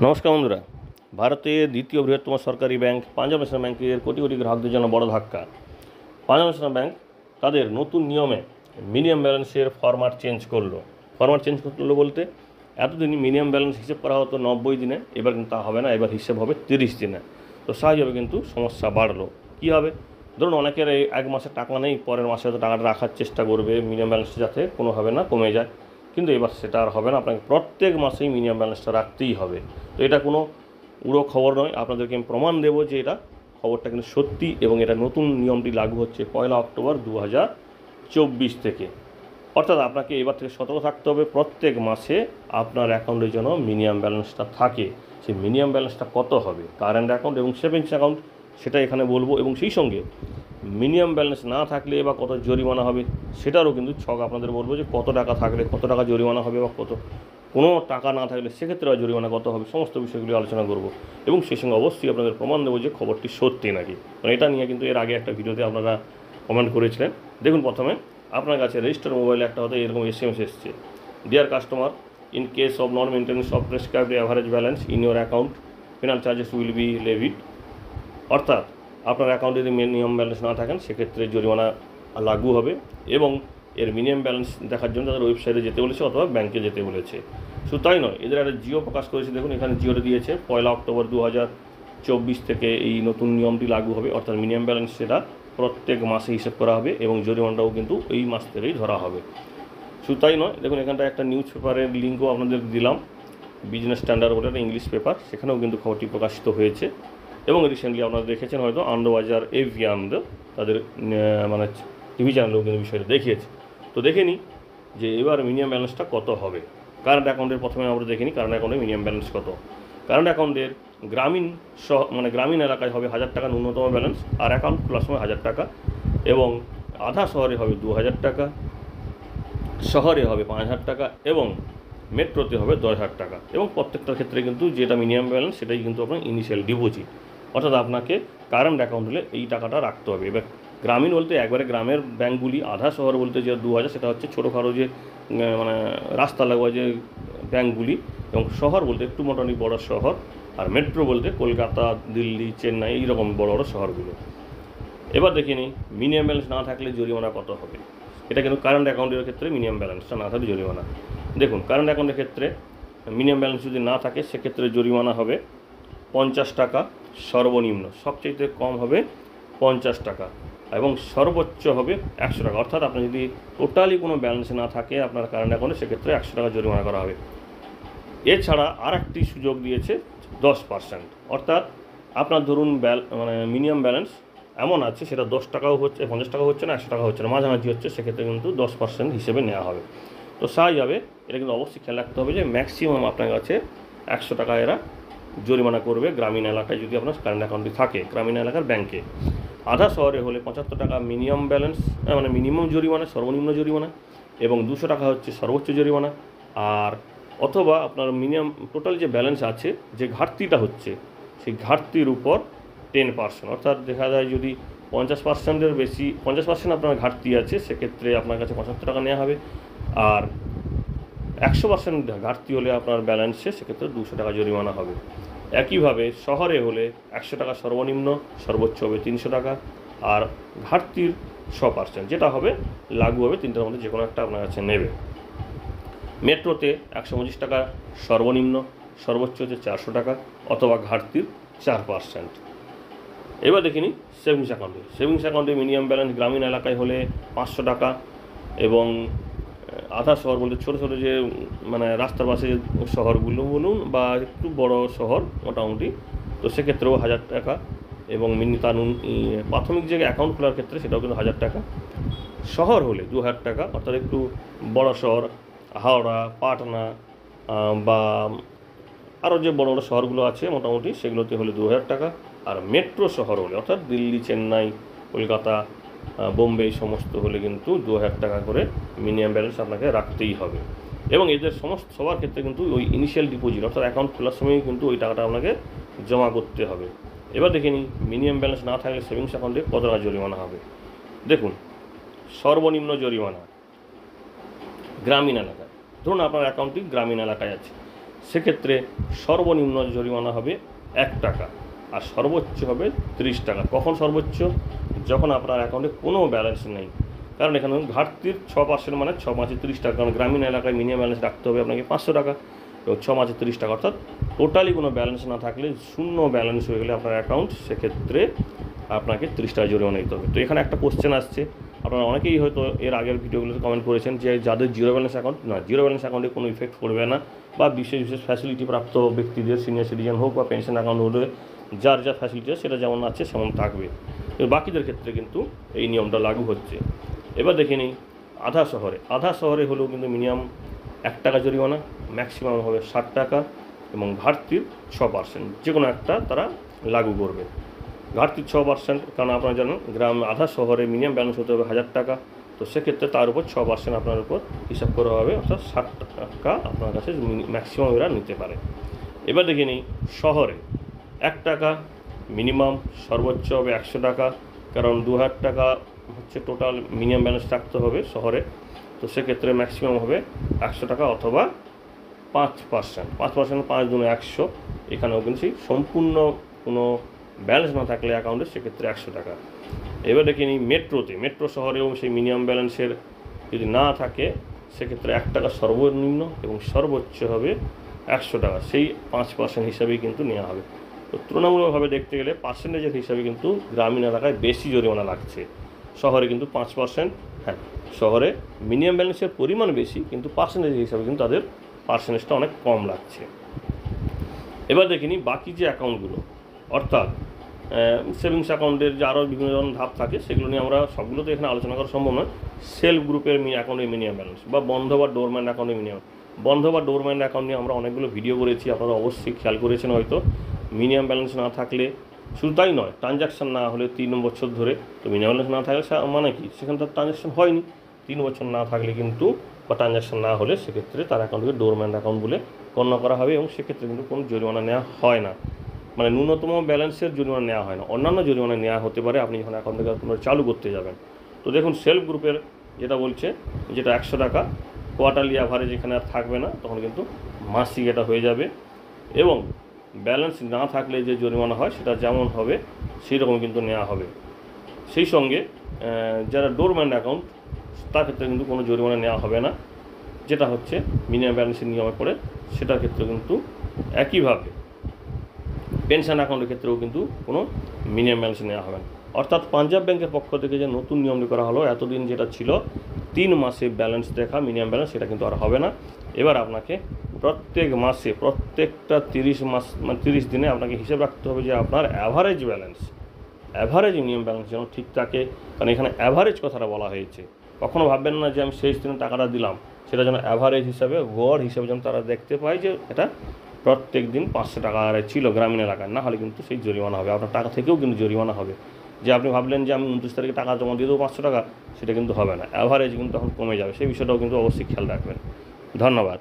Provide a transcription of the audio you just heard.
নমস্কার বন্ধুরা। ভারতের দ্বিতীয় বৃহত্তম সরকারি ব্যাংক পাঞ্জাব ন্যাশনাল ব্যাংকের কোটি কোটি গ্রাহকদের জন্য বড় ধাক্কা। পাঞ্জাব ন্যাশনাল ব্যাংক তাদের নতুন নিয়মে মিনিমাম ব্যালেন্সের ফরম্যাট চেঞ্জ করলো বলতে এতদিন মিনিমাম ব্যালেন্স হিসেব করা হতো 90 দিনে, এবার কিন্তু তা হবে না, এবার হিসেব হবে 30 দিনে। তো স্বাভাবিকভাবে কিন্তু সমস্যা বাড়লো। কী হবে? ধরুন অনেকের এই এক মাসে টাকা নেই, পরের মাসে হয়তো টাকাটা রাখার চেষ্টা করবে মিনিমাম ব্যালেন্স যাতে কোনোভাবে না কমে যায়, কিন্তু এবার সেটা আর হবে না। আপনাকে প্রত্যেক মাসেই মিনিমাম ব্যালেন্সটা রাখতেই হবে। তো এটা কোনো উড়ো খবর নয়, আপনাদেরকে আমি প্রমাণ দেবো যে এটা খবরটা কিন্তু সত্যি, এবং এটা নতুন নিয়মটি লাগু হচ্ছে 1 অক্টোবর 2024 থেকে। অর্থাৎ আপনাকে এবার থেকে সতর্ক থাকতে হবে, প্রত্যেক মাসে আপনার অ্যাকাউন্টের জন্য মিনিমাম ব্যালেন্সটা থাকে। সেই মিনিমাম ব্যালেন্সটা কত হবে, কারেন্ট অ্যাকাউন্ট এবং সেভিংস অ্যাকাউন্ট, সেটা এখানে বলবো। এবং সেই সঙ্গে মিনিমাম ব্যালেন্স না থাকলে বা কত জরিমানা হবে সেটারও কিন্তু ছক আপনাদের বলবো, যে কত টাকা থাকলে কত টাকা জরিমানা হবে, বা কোনো টাকা না থাকলে সেক্ষেত্রে জরিমানা কত হবে, সমস্ত বিষয়গুলি আলোচনা করব। এবং সেই সঙ্গে অবশ্যই আপনাদের প্রমাণ দেবো যে খবরটি সত্যি নাকি। কারণ এটা নিয়ে কিন্তু এর আগে একটা ভিডিওতে আপনারা কমেন্ট করেছিলেন। দেখুন, প্রথমে আপনার কাছে রেজিস্টার মোবাইলে একটা হয়তো এরকম SMS এসছে, dear customer, in case of non maintenance of prescribed average balance in your account penal charges will be levied. অর্থাৎ আপনার অ্যাকাউন্টে যদি মিনিমাম ব্যালেন্স না থাকেন সেক্ষেত্রে জরিমানা লাগু হবে, এবং এর মিনিমাম ব্যালেন্স দেখার জন্য তাদের ওয়েবসাইটে যেতে বলেছে অথবা ব্যাংকে যেতে বলেছে। শুধু তাই নয়, এদের একটা জিও প্রকাশ করেছে। দেখুন এখানে জিওতে দিয়েছে 1 অক্টোবর 2024 থেকে এই নতুন নিয়মটি লাগু হবে। অর্থাৎ মিনিমাম ব্যালেন্স সেটা প্রত্যেক মাসে হিসেব করা হবে, এবং জরিমানাটাও কিন্তু এই মাস থেকেই ধরা হবে। শুধু তাই নয়, দেখুন এখানটা একটা নিউজ পেপারের লিঙ্কও আপনাদের দিলাম, বিজনেস স্ট্যান্ডার্ড বলে একটা ইংলিশ পেপার, সেখানেও কিন্তু খবরটি প্রকাশিত হয়েছে। এবং রিসেন্টলি আপনারা দেখেছেন হয়তো আনন্দবাজার এভিয়ান তাদের মানে টিভি চ্যানেলেও কিন্তু বিষয়টা দেখিয়েছে। তো দেখে নিই যে এবার মিনিমাম ব্যালেন্সটা কত হবে। কারেন্ট অ্যাকাউন্টের প্রথমে আমরা দেখে নিই কারেন্ট অ্যাকাউন্টের মিনিমাম ব্যালেন্স কত। কারেন্ট অ্যাকাউন্টের গ্রামীণ এলাকায় হবে 1000 টাকা ন্যূনতম ব্যালেন্স, আর অ্যাকাউন্ট খোলার সময় 1000 টাকা, এবং আধা শহরে হবে 2000 টাকা, শহরে হবে 5000 টাকা, এবং মেট্রোতে হবে 10,000 টাকা। এবং প্রত্যেকটার ক্ষেত্রে কিন্তু যেটা মিনিমাম ব্যালেন্স সেটাই কিন্তু আপনার ইনিশিয়াল ডিপোজিট। অর্থাৎ আপনাকে কারেন্ট অ্যাকাউন্ট হলে এই টাকাটা রাখতে হবে। এবার গ্রামীণ বলতে একবারে গ্রামের ব্যাঙ্কগুলি, আধা শহর বলতে যে 2000 সেটা হচ্ছে ছোটোখাটো যে মানে রাস্তা লাগোয়া যে ব্যাঙ্কগুলি, এবং শহর বলতে একটু মোটামুটি বড় শহর, আর মেট্রো বলতে কলকাতা, দিল্লি, চেন্নাই এইরকম বড় বড় শহরগুলো। এবার দেখে নিই মিনিমাম ব্যালেন্স না থাকলে জরিমানা কত হবে। এটা কিন্তু কারেন্ট অ্যাকাউন্টের ক্ষেত্রে মিনিমাম ব্যালেন্সটা না থাকলে জরিমানা। দেখুন কারেন্ট অ্যাকাউন্টের ক্ষেত্রে মিনিমাম ব্যালেন্স যদি না থাকে সেক্ষেত্রে জরিমানা হবে 50 টাকা সর্বনিম্ন, সবচেয়ে কম হবে 50 টাকা, এবং সর্বোচ্চ হবে 100 টাকা। অর্থাৎ আপনার যদি টোটালি কোনো ব্যালেন্স না থাকে আপনার কারেন্ট অ্যাকাউন্টে, সেক্ষেত্রে 100 টাকা জরিমানা করা হবে। এছাড়া আর একটি সুযোগ দিয়েছে 10%। অর্থাৎ আপনার ধরুন মিনিমাম ব্যালেন্স এমন আছে সেটা 10 টাকাও হচ্ছে, 50 টাকাও হচ্ছে না, 100 টাকা হচ্ছে না, মাঝামাঝি হচ্ছে, সেক্ষেত্রে কিন্তু 10% হিসেবে নেওয়া হবে। তো স্বাভাবিকভাবে এটা কিন্তু অবশ্যই খেয়াল রাখতে হবে যে ম্যাক্সিমাম আপনার কাছে 100 টাকা এরা জরিমানা করবে গ্রামীণ এলাকায় যদি আপনার কারেন্ট অ্যাকাউন্টটি থাকে গ্রামীণ এলাকার ব্যাংকে। আধা শহরে হলে 75 টাকা মিনিমাম ব্যালেন্স, মানে মিনিমাম জরিমানা, সর্বনিম্ন জরিমানা, এবং 200 টাকা হচ্ছে সর্বোচ্চ জরিমানা। আর অথবা আপনার মিনিমাম টোটাল যে ব্যালেন্স আছে, যে ঘাটতিটা হচ্ছে, সেই ঘাটতির উপর 10%। অর্থাৎ দেখা যায় যদি 50%-এর বেশি, 50% আপনার ঘাটতি আছে, সেক্ষেত্রে আপনার কাছে 75 টাকা নেওয়া হবে। আর 100% ঘাটতি হলে আপনার ব্যালেন্সে, সেক্ষেত্রে 200 টাকা জরিমানা হবে। একইভাবে শহরে হলে 100 টাকা সর্বনিম্ন, সর্বোচ্চ হবে 300 টাকা, আর ঘাটতির 100% যেটা হবে লাগু হবে, তিনটার মধ্যে যে কোনো একটা আপনার কাছে নেবে। মেট্রোতে 125 টাকা সর্বনিম্ন, সর্বোচ্চ হচ্ছে 400 টাকা, অথবা ঘাটতির 4%। এবার দেখে নিই সেভিংস অ্যাকাউন্টে মিনিমাম ব্যালেন্স গ্রামীণ এলাকায় হলে 500 টাকা, এবং আধা শহর বলতে ছোটো ছোটো যে মানে রাস্তার পাশে শহরগুলো বলুন বা একটু বড় শহর মোটামুটি, তো সেক্ষেত্রেও 1000 টাকা, এবং প্রাথমিক যে অ্যাকাউন্ট খোলার ক্ষেত্রে সেটাও কিন্তু 1000 টাকা। শহর হলে 2000 টাকা, অর্থাৎ একটু বড় শহর হাওড়া, পাটনা বা আরও যে বড় বড় শহরগুলো আছে মোটামুটি, সেগুলোতে হলে 2000 টাকা। আর মেট্রো শহর হলে অর্থাৎ দিল্লি, চেন্নাই, কলকাতা, বোম্বে সমস্ত হলে কিন্তু 2000 টাকা করে মিনিমাম ব্যালেন্স আপনাকে রাখতেই হবে। এবং এদের সবার ক্ষেত্রে কিন্তু ওই ইনিশিয়াল ডিপোজিট অর্থাৎ অ্যাকাউন্ট খোলার সময় কিন্তু ওই টাকাটা আপনাকে জমা করতে হবে। এবার দেখে নিই মিনিমাম ব্যালেন্স না থাকলে সেভিংস অ্যাকাউন্টে কত টাকা জরিমানা হবে। দেখুন সর্বনিম্ন জরিমানা গ্রামীণ এলাকায়, ধরুন আপনার অ্যাকাউন্টটি গ্রামীণ এলাকায় আছে, সেক্ষেত্রে সর্বনিম্ন জরিমানা হবে 1 টাকা আর সর্বোচ্চ হবে 30 টাকা। কখন সর্বোচ্চ? যখন আপনার অ্যাকাউন্টে কোনো ব্যালেন্স নেই। কারণ এখানে ঘাটতির 6% মানে 6 মাসে 30 টাকা। কারণ গ্রামীণ এলাকায় মিনিমাম ব্যালেন্স রাখতে হবে আপনাকে 500 টাকা এবং 6 মাসে 30 টাকা, অর্থাৎ টোটালি কোনো ব্যালেন্স না থাকলে, শূন্য ব্যালেন্স হয়ে গেলে আপনার অ্যাকাউন্ট, সেক্ষেত্রে আপনাকে 30 টাকা জরিমানা দিতে হবে। তো এখানে একটা কোশ্চেন আসছে, আপনারা অনেকেই হয়তো এর আগের ভিডিওগুলোতে কমেন্ট করেছেন যে যাদের জিরো ব্যালেন্স অ্যাকাউন্ট, না, জিরো ব্যালেন্স অ্যাকাউন্টে কোনো ইফেক্ট পড়বে না, বা বিশেষ বিশেষ ফ্যাসিলিটি প্রাপ্ত ব্যক্তিদের, সিনিয়র সিটিজেন হোক বা পেনশন অ্যাকাউন্ট হলে যার যা ফ্যাসিলিটি আছে সেটা যেমন আছে সেমন থাকবে। বাকিদের ক্ষেত্রে কিন্তু এই নিয়মটা লাগু হচ্ছে। এবার দেখে নিই আধা শহরে হলেও কিন্তু মিনিমাম 1 টাকা জরিমানা, ম্যাক্সিমাম হবে 60 টাকা এবং ঘাটতির 6%, যে কোনো একটা তারা লাগু করবে। ঘাটতির 6%, কারণ আপনারা জানেন গ্রাম আধা শহরে মিনিমাম ব্যালেন্স হতে হবে 1000 টাকা, তো সেক্ষেত্রে তার উপর 6% আপনার উপর হিসাব করা হবে, অর্থাৎ 60 টাকা আপনার কাছে ম্যাক্সিমাম এরা নিতে পারে। এবার দেখে নিই শহরে 1 টাকা মিনিমাম, সর্বোচ্চ হবে 100 টাকা, কারণ 2000 টাকা হচ্ছে টোটাল মিনিমাম ব্যালেন্স রাখতে হবে শহরে, তো সেক্ষেত্রে ম্যাক্সিমাম হবে 100 টাকা অথবা 5%, 5 দুনে 100, এখানেও কিন্তু সেই সম্পূর্ণ কোনো ব্যালেন্স না থাকলে অ্যাকাউন্টে সেক্ষেত্রে 100 টাকা। এবার দেখে নিই মেট্রো শহরেও সেই মিনিমাম ব্যালেন্সের যদি না থাকে সেক্ষেত্রে 1 টাকা সর্বনিম্ন এবং সর্বোচ্চ হবে 100 টাকা, সেই 5% হিসাবেই কিন্তু নেওয়া হবে। তো তুলনামূলকভাবে দেখতে গেলে পার্সেন্টেজের হিসাবে কিন্তু গ্রামীণ এলাকায় বেশি জরিমানা লাগছে, শহরে কিন্তু 5%। হ্যাঁ, শহরে মিনিমাম ব্যালেন্সের পরিমাণ বেশি, কিন্তু পার্সেন্টেজ হিসাবে কিন্তু তাদের পার্সেন্টেজটা অনেক কম লাগছে। এবার দেখে নিই বাকি যে অ্যাকাউন্টগুলো, অর্থাৎ সেভিংস অ্যাকাউন্টের যে আরও বিভিন্ন ধরনের ধাপ থাকে, সেগুলো নিয়ে আমরা সবগুলো তো এখানে আলোচনা করা সম্ভব নয়। সেলফ গ্রুপের অ্যাকাউন্টের মিনিমাম ব্যালেন্স বা বন্ধ বা ডোরম্যান্ট অ্যাকাউন্টের মিনিমাম, বন্ধ বা ডোরম্যান্ট অ্যাকাউন্ট নিয়ে আমরা অনেকগুলো ভিডিও করেছি, আপনারা অবশ্যই খেয়াল করেছেন হয়তো। মিনিমাম ব্যালেন্স না থাকলে, শুধু তাই নয়, ট্রানজ্যাকশান না হলে 3 বছর ধরে, তো মিনিমাম ব্যালেন্স না থাকলে মানে কি, সেখানে তার ট্রানজ্যাকশান হয়নি, 3 বছর না থাকলে কিন্তু, বা ট্রানজ্যাকশান না হলে, সেক্ষেত্রে তার অ্যাকাউন্টকে ডোরম্যান্ট অ্যাকাউন্ট বলে গণ্য করা হবে এবং সেক্ষেত্রে কিন্তু কোনো জরিমানা নেওয়া হয় না, মানে ন্যূনতম ব্যালেন্সের জরিমানা নেওয়া হয় না। অন্যান্য জরিমানা নেওয়া হতে পারে আপনি যখন অ্যাকাউন্ট থেকে আপনার চালু করতে যাবেন। তো দেখুন সেলফ গ্রুপের যেটা বলছে, যেটা 100 টাকা কোয়ার্টারলি অ্যাভারেজ এখানে আর থাকবে না, তখন কিন্তু মাসিক এটা হয়ে যাবে, এবং ব্যালেন্স না থাকলে যে জরিমানা হয় সেটা যেমন হবে সেই রকম কিন্তু নেওয়া হবে। সেই সঙ্গে যারা ডোরম্যান্ট অ্যাকাউন্ট, তার ক্ষেত্রে কিন্তু কোনো জরিমানা নেওয়া হবে না, যেটা হচ্ছে মিনিমাম ব্যালেন্সের নিয়মে পড়ে, সেটার ক্ষেত্রে কিন্তু একইভাবে পেনশন অ্যাকাউন্টের ক্ষেত্রেও কিন্তু কোনো মিনিমাম ব্যালেন্স নেওয়া হবে না। অর্থাৎ পাঞ্জাব ব্যাংকের পক্ষ থেকে যে নতুন নিয়মটি করা হলো, এতদিন যেটা ছিল 3 মাসে ব্যালেন্স দেখা মিনিমাম ব্যালেন্স, সেটা কিন্তু আর হবে না। এবার আপনাকে প্রত্যেক মাসে, প্রত্যেকটা 30 দিনে আপনাকে হিসেব রাখতে হবে যে আপনার অ্যাভারেজ মিনিমাম ব্যালেন্স যেন ঠিক থাকে, কারণ এখানে অ্যাভারেজ কথাটা বলা হয়েছে। কখনো ভাববেন না যে আমি শেষ দিনে টাকাটা দিলাম, সেটা যেন অ্যাভারেজ হিসাবে, গড় হিসাবে যেন তারা দেখতে পায় যে এটা প্রত্যেক দিন 500 টাকা আরে ছিল গ্রামীণ এলাকায়, না হলে কিন্তু সেই জরিমানা হবে, আপনার টাকা থেকেও কিন্তু জরিমানা হবে। যে আপনি ভাবলেন যে আমি 29 তারিখে টাকা জমা দিয়ে দেবো 500 টাকা, সেটা কিন্তু হবে না, অ্যাভারেজ কিন্তু তখন কমে যাবে, সেই বিষয়টাও কিন্তু অবশ্যই খেয়াল রাখবেন। ধন্যবাদ।